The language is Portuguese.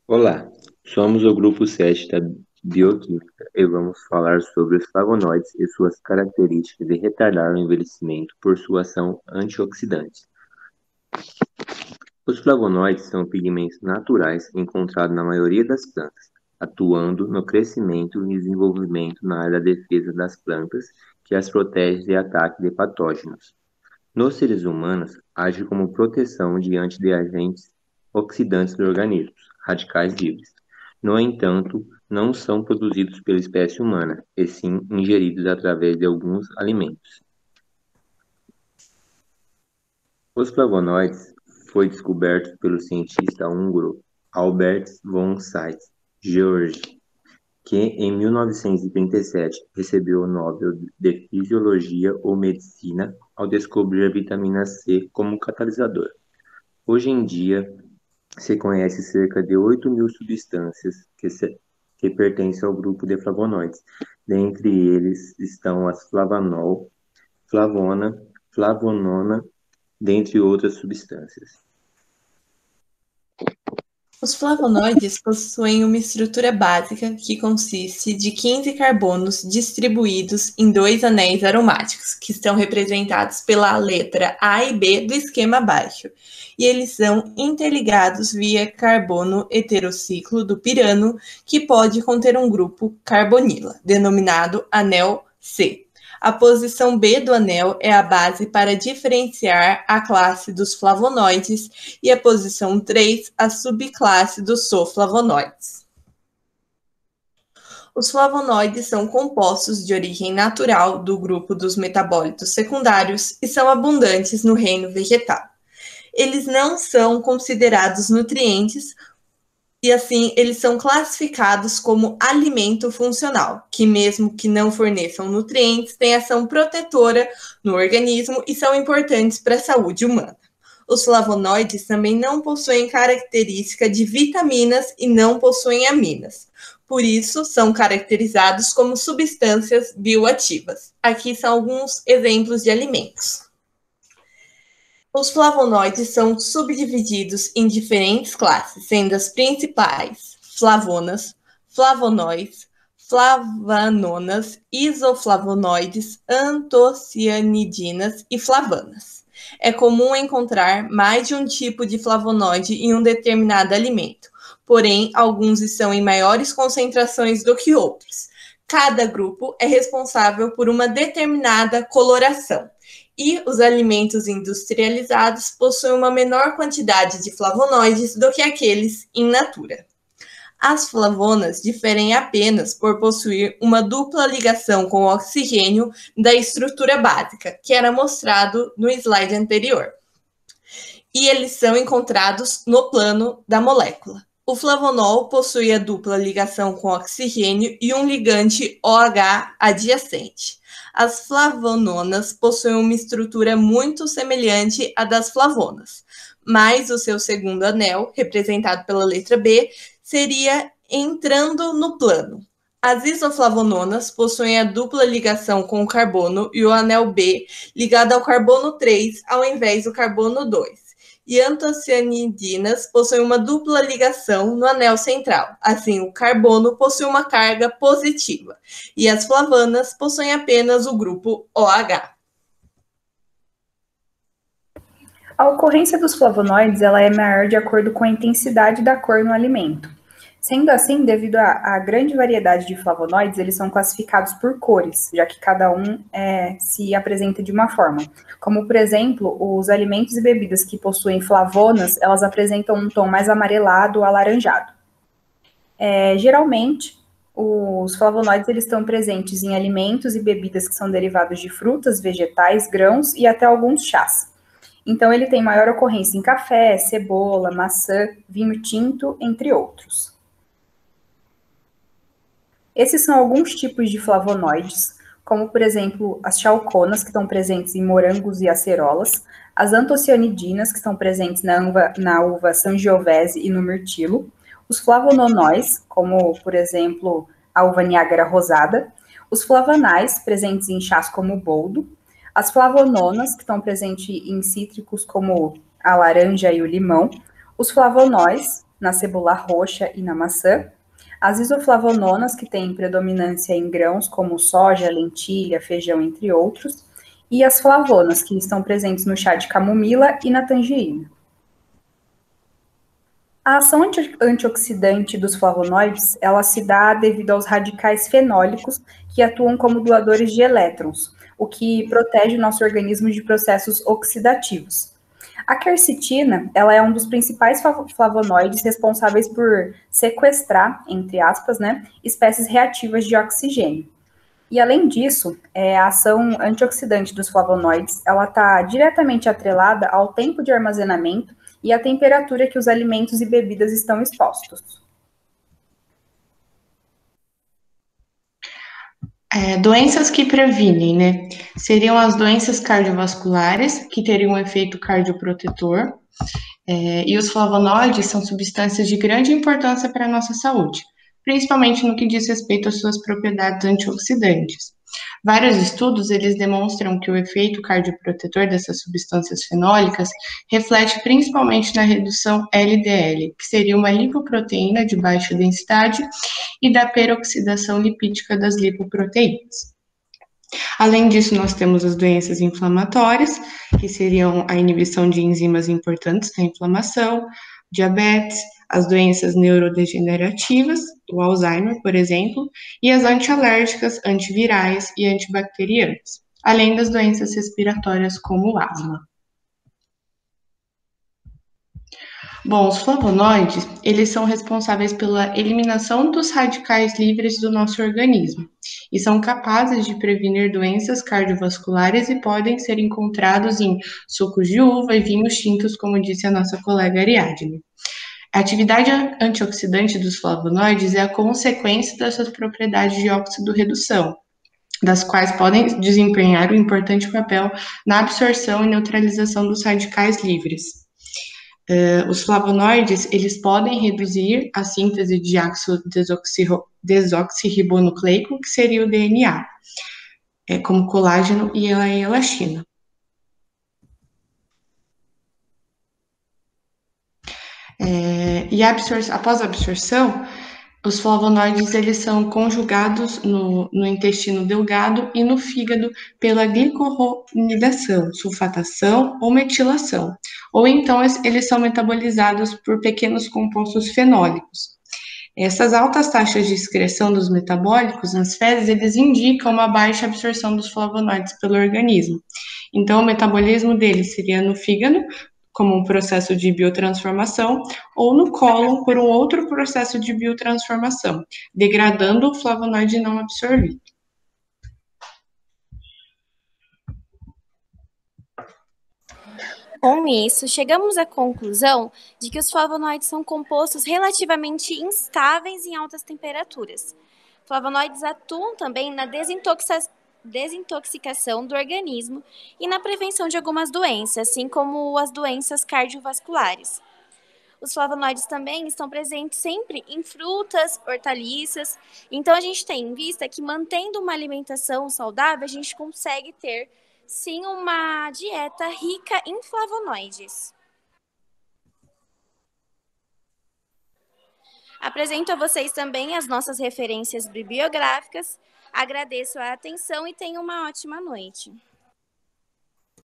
Olá, somos o grupo 7 da Bioquímica e vamos falar sobre os flavonoides e suas características de retardar o envelhecimento por sua ação antioxidante. Os flavonoides são pigmentos naturais encontrados na maioria das plantas, atuando no crescimento e desenvolvimento na área da defesa das plantas, que as protege de ataque de patógenos. Nos seres humanos, age como proteção diante de agentes oxidantes do organismo, radicais livres. No entanto, não são produzidos pela espécie humana, e sim ingeridos através de alguns alimentos. Os flavonoides foi descoberto pelo cientista húngaro Albert von Georg, que em 1937 recebeu o Nobel de Fisiologia ou Medicina ao descobrir a vitamina C como catalisador. Hoje em dia, se conhece cerca de 8.000 substâncias que pertencem ao grupo de flavonoides. Dentre eles estão as flavanol, flavona, flavonona, dentre outras substâncias. Os flavonoides possuem uma estrutura básica que consiste de 15 carbonos distribuídos em dois anéis aromáticos, que estão representados pela letra A e B do esquema abaixo, e eles são interligados via carbono heterociclo do pirano, que pode conter um grupo carbonila, denominado anel C. A posição B do anel é a base para diferenciar a classe dos flavonoides e a posição 3, a subclasse dos sulflavonoides. Os flavonoides são compostos de origem natural do grupo dos metabólitos secundários e são abundantes no reino vegetal. Eles não são considerados nutrientes, e assim eles são classificados como alimento funcional, que mesmo que não forneçam nutrientes, têm ação protetora no organismo e são importantes para a saúde humana. Os flavonoides também não possuem característica de vitaminas e não possuem aminas. Por isso, são caracterizados como substâncias bioativas. Aqui são alguns exemplos de alimentos. Os flavonoides são subdivididos em diferentes classes, sendo as principais flavonas, flavonóis, flavanonas, isoflavonoides, antocianidinas e flavanas. É comum encontrar mais de um tipo de flavonoide em um determinado alimento, porém, alguns estão em maiores concentrações do que outros. Cada grupo é responsável por uma determinada coloração. E os alimentos industrializados possuem uma menor quantidade de flavonoides do que aqueles in natura. As flavonas diferem apenas por possuir uma dupla ligação com o oxigênio da estrutura básica, que era mostrado no slide anterior. E eles são encontrados no plano da molécula. O flavonol possui a dupla ligação com oxigênio e um ligante OH adjacente. As flavononas possuem uma estrutura muito semelhante à das flavonas, mas o seu segundo anel, representado pela letra B, seria entrando no plano. As isoflavononas possuem a dupla ligação com o carbono e o anel B ligado ao carbono 3 ao invés do carbono 2. E antocianidinas possuem uma dupla ligação no anel central. Assim, o carbono possui uma carga positiva e as flavanas possuem apenas o grupo OH. A ocorrência dos flavonoides ela é maior de acordo com a intensidade da cor no alimento. Sendo assim, devido à grande variedade de flavonoides, eles são classificados por cores, já que cada um se apresenta de uma forma. Como, por exemplo, os alimentos e bebidas que possuem flavonas, elas apresentam um tom mais amarelado ou alaranjado. Geralmente, os flavonoides eles estão presentes em alimentos e bebidas que são derivados de frutas, vegetais, grãos e até alguns chás. Então, ele tem maior ocorrência em café, cebola, maçã, vinho tinto, entre outros. Esses são alguns tipos de flavonoides, como, por exemplo, as chalconas, que estão presentes em morangos e acerolas, as antocianidinas, que estão presentes na uva Sangiovese e no mirtilo, os flavononóis, como, por exemplo, a uva Niágara rosada, os flavanais, presentes em chás como o boldo, as flavononas, que estão presentes em cítricos como a laranja e o limão, os flavonóis, na cebola roxa e na maçã. As isoflavononas, que têm predominância em grãos como soja, lentilha, feijão, entre outros. E as flavonas, que estão presentes no chá de camomila e na tangerina. A ação antioxidante dos flavonoides, ela se dá devido aos radicais fenólicos que atuam como doadores de elétrons, o que protege o nosso organismo de processos oxidativos. A quercetina, ela é um dos principais flavonoides responsáveis por sequestrar, entre aspas, né, espécies reativas de oxigênio. E além disso, a ação antioxidante dos flavonoides, ela está diretamente atrelada ao tempo de armazenamento e à temperatura que os alimentos e bebidas estão expostos. Doenças que previnem, né? Seriam as doenças cardiovasculares, que teriam um efeito cardioprotetor, e os flavonoides são substâncias de grande importância para a nossa saúde, principalmente no que diz respeito às suas propriedades antioxidantes. Vários estudos, eles demonstram que o efeito cardioprotetor dessas substâncias fenólicas reflete principalmente na redução LDL, que seria uma lipoproteína de baixa densidade, e da peroxidação lipídica das lipoproteínas. Além disso, nós temos as doenças inflamatórias, que seriam a inibição de enzimas importantes na inflamação, diabetes, as doenças neurodegenerativas, o Alzheimer, por exemplo, e as antialérgicas, antivirais e antibacterianas, além das doenças respiratórias como o asma. Bom, os flavonoides, eles são responsáveis pela eliminação dos radicais livres do nosso organismo e são capazes de prevenir doenças cardiovasculares e podem ser encontrados em sucos de uva e vinhos tintos, como disse a nossa colega Ariadne. A atividade antioxidante dos flavonoides é a consequência dessas propriedades de óxido-redução, das quais podem desempenhar um importante papel na absorção e neutralização dos radicais livres. Os flavonoides, eles podem reduzir a síntese de ácido desoxirribonucleico, que seria o DNA, como colágeno e a elastina. Após a absorção, os flavonoides, eles são conjugados no intestino delgado e no fígado pela glicoronidação, sulfatação ou metilação, ou então eles são metabolizados por pequenos compostos fenólicos. Essas altas taxas de excreção dos metabólicos nas fezes, eles indicam uma baixa absorção dos flavonoides pelo organismo. Então, o metabolismo deles seria no fígado, como um processo de biotransformação, ou no cólon por um outro processo de biotransformação, degradando o flavonoide não absorvido. Com isso, chegamos à conclusão de que os flavonoides são compostos relativamente instáveis em altas temperaturas. Flavonoides atuam também na desintoxicação do organismo e na prevenção de algumas doenças, assim como as doenças cardiovasculares. Os flavonoides também estão presentes sempre em frutas, hortaliças. Então, a gente tem em vista que, mantendo uma alimentação saudável, a gente consegue ter, sim, uma dieta rica em flavonoides. Apresento a vocês também as nossas referências bibliográficas. Agradeço a atenção e tenham uma ótima noite.